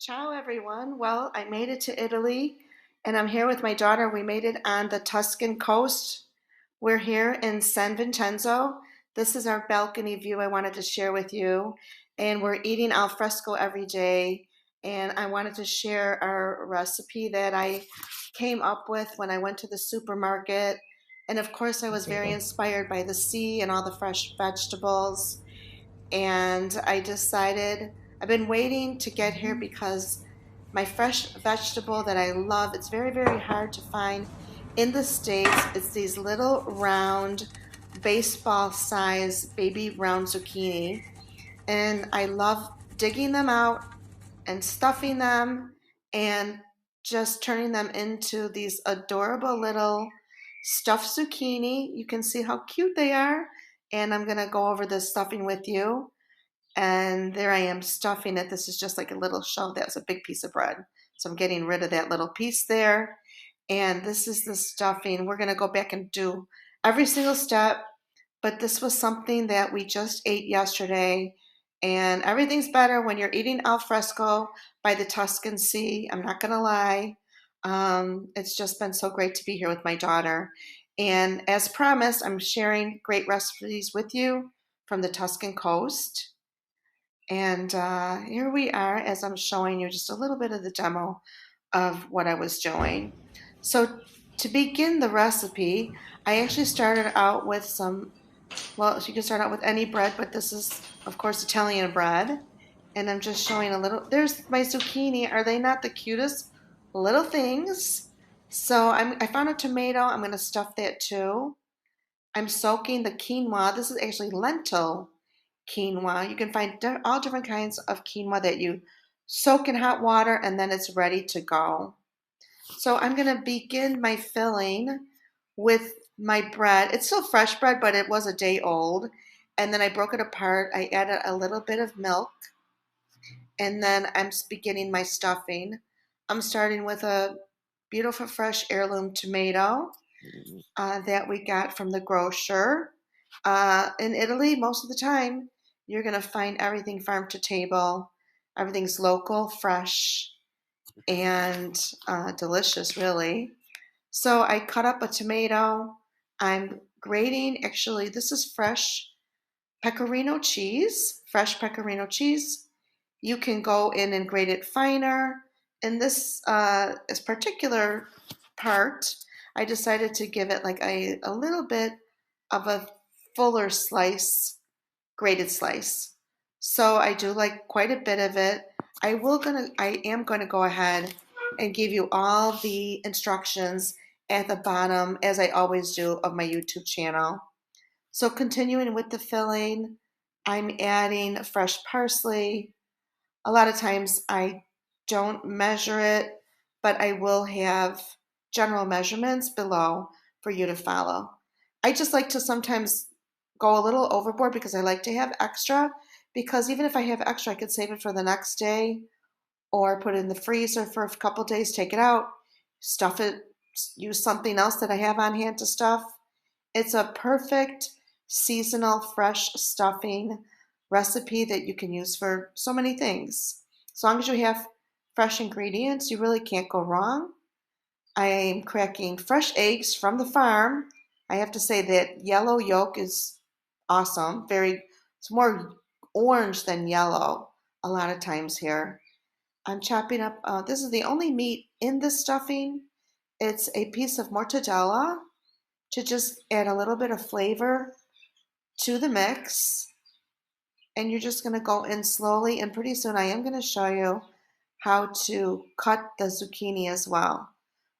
Ciao, everyone. Well, I made it to Italy and I'm here with my daughter. We made it on the Tuscan coast. We're here in San Vincenzo. This is our balcony view I wanted to share with you. And we're eating al fresco every day. And I wanted to share our recipe that I came up with when I went to the supermarket. And of course, I was very inspired by the sea and all the fresh vegetables. And I decided I've been waiting to get here because my fresh vegetable that I love, it's very, very hard to find in the States. It's these little round, baseball size baby round zucchini. And I love digging them out and stuffing them and just turning them into these adorable little stuffed zucchini. You can see how cute they are. And I'm going to go over the stuffing with you. And there I am stuffing it. This is just like a little shell. That's a big piece of bread. So I'm getting rid of that little piece there. And this is the stuffing. We're going to go back and do every single step. But this was something that we just ate yesterday. And everything's better when you're eating al fresco by the Tuscan Sea. I'm not going to lie. It's just been so great to be here with my daughter. And as promised, I'm sharing great recipes with you from the Tuscan coast. And here we are as I'm showing you just a little bit of the demo of what I was doing. So to begin the recipe, I actually started out with some, well, you can start out with any bread, but this is, of course, Italian bread. And I'm just showing a little, there's my zucchini. Are they not the cutest little things? So I found a tomato. I'm going to stuff that too. I'm soaking the quinoa. This is actually lentil quinoa. You can find all different kinds of quinoa that you soak in hot water and then it's ready to go. So I'm going to begin my filling with my bread. It's still fresh bread, but it was a day old. And then I broke it apart. I added a little bit of milk. And then I'm beginning my stuffing. I'm starting with a beautiful fresh heirloom tomato that we got from the grocer. In Italy, most of the time, you're going to find everything farm to table. Everything's local, fresh, and delicious, really. So I cut up a tomato. I'm grating, actually, this is fresh Pecorino cheese, fresh Pecorino cheese. You can go in and grate it finer. In this particular part, I decided to give it like a little bit of a fuller slice, grated slice. So I do like quite a bit of it. I am gonna go ahead and give you all the instructions at the bottom, as I always do, of my YouTube channel. So continuing with the filling, I'm adding fresh parsley. A lot of times I don't measure it, but I will have general measurements below for you to follow. I just like to sometimes go a little overboard because I like to have extra, because even if I have extra, I could save it for the next day or put it in the freezer for a couple days, take it out, stuff it, use something else that I have on hand to stuff. It's a perfect seasonal fresh stuffing recipe that you can use for so many things. As long as you have fresh ingredients, you really can't go wrong. I'm cracking fresh eggs from the farm. I have to say that yellow yolk is awesome. It's more orange than yellow a lot of times here. I'm chopping up, this is the only meat in this stuffing. It's a piece of mortadella to just add a little bit of flavor to the mix. And you're just going to go in slowly, and pretty soon I am going to show you how to cut the zucchini as well.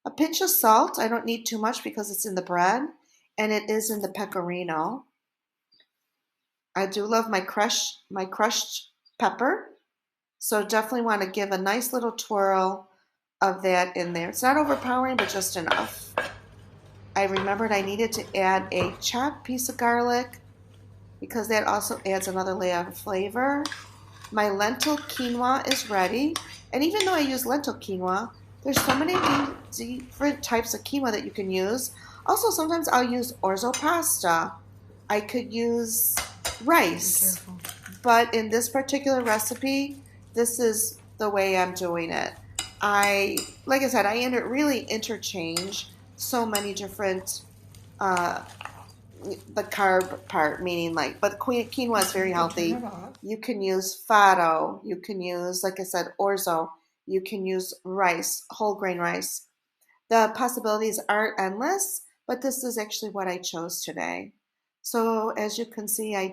A pinch of salt. I don't need too much because it's in the bread and it is in the pecorino. I do love my crushed pepper, so definitely want to give a nice little twirl of that in there. It's not overpowering, but just enough. I remembered I needed to add a chopped piece of garlic because that also adds another layer of flavor. My lentil quinoa is ready. And even though I use lentil quinoa, there's so many different types of quinoa that you can use. Also, sometimes I'll use orzo pasta. I could use rice. But in this particular recipe, this is the way I'm doing it. Like I said, I really interchange so many different uh, the carb part, meaning like, but quinoa is very healthy. You can use fado, you can use, like I said, orzo, you can use rice, whole grain rice. The possibilities aren't endless, but this is actually what I chose today. So as you can see, I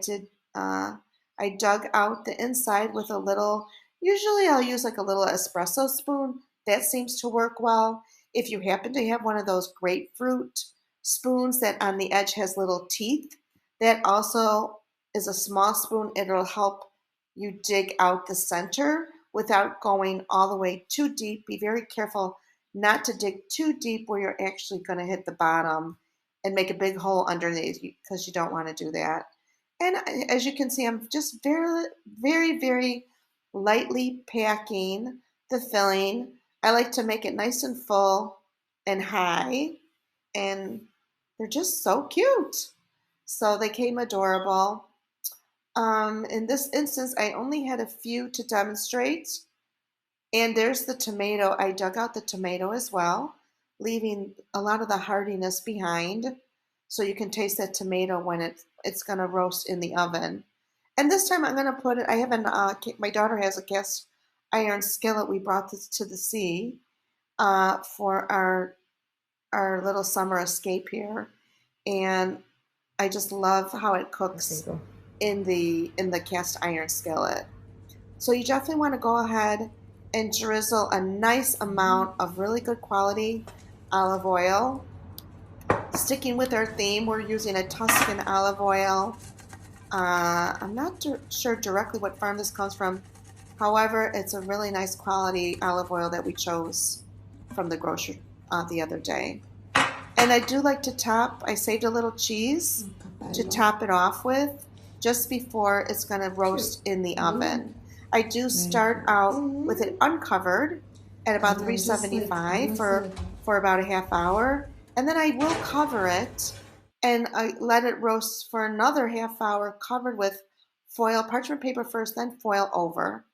dug out the inside with a little, usually I'll use like a little espresso spoon. That seems to work well. If you happen to have one of those grapefruit spoons that on the edge has little teeth, that also is a small spoon. It'll help you dig out the center without going all the way too deep. Be very careful not to dig too deep where you're actually going to hit the bottom and make a big hole underneath because you don't want to do that. And as you can see, I'm just very, very, very lightly packing the filling. I like to make it nice and full and high, and they're just so cute. So they came adorable. In this instance, I only had a few to demonstrate. And there's the tomato. I dug out the tomato as well, leaving a lot of the hardiness behind. So you can taste that tomato when it's going to roast in the oven. And this time I'm going to put it, I have my daughter has a cast iron skillet. We brought this to the sea for our little summer escape here. And I just love how it cooks in the cast iron skillet. So you definitely want to go ahead and drizzle a nice amount of really good quality olive oil. Sticking with our theme, we're using a Tuscan olive oil. I'm not sure directly what farm this comes from. However, it's a really nice quality olive oil that we chose from the grocery the other day. And I do like to I saved a little cheese to top it off with just before it's going to roast in the oven. I do start out with it uncovered at about 375 for about a half hour. And then I will cover it and I let it roast for another half hour covered with foil, parchment paper first, then foil over.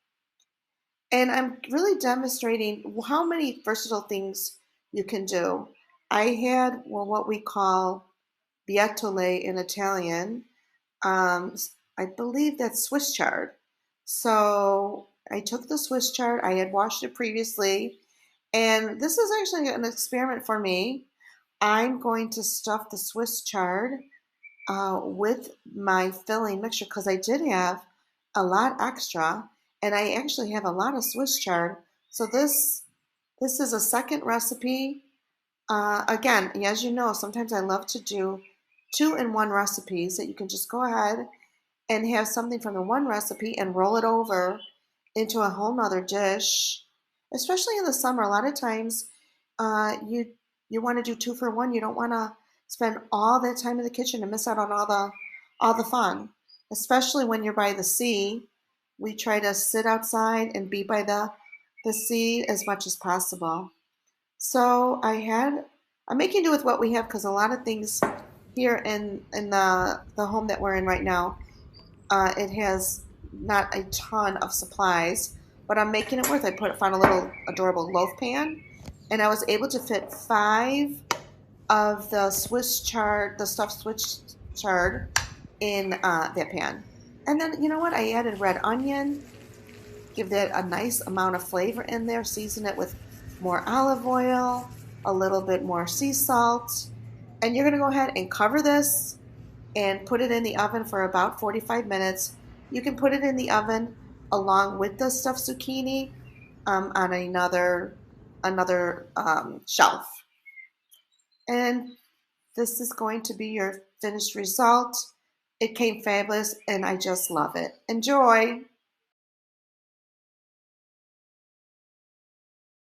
And I'm really demonstrating how many versatile things you can do. I had what we call bietole in Italian. Um, I believe that's Swiss chard. So I took the Swiss chard. I had washed it previously. And this is actually an experiment for me. I'm going to stuff the Swiss chard with my filling mixture because I did have a lot extra, and I actually have a lot of Swiss chard. So this is a second recipe. Again, as you know, sometimes I love to do two-in-one recipes that you can just go ahead and have something from the one recipe and roll it over into a whole nother dish. Especially in the summer, a lot of times you want to do two for one. You don't want to spend all that time in the kitchen and miss out on all the fun. Especially when you're by the sea, we try to sit outside and be by the sea as much as possible. So I'm making do with what we have because a lot of things here in the home that we're in right now, it has not a ton of supplies, but I'm making it worth it. Found a little adorable loaf pan, and I was able to fit 5 of the the stuffed Swiss chard in that pan. And then you know what? I added red onion, give that a nice amount of flavor in there, season it with more olive oil, a little bit more sea salt, and you're going to go ahead and cover this and put it in the oven for about 45 minutes. You can put it in the oven along with the stuffed zucchini on another shelf. And this is going to be your finished result. It came fabulous and I just love it. Enjoy!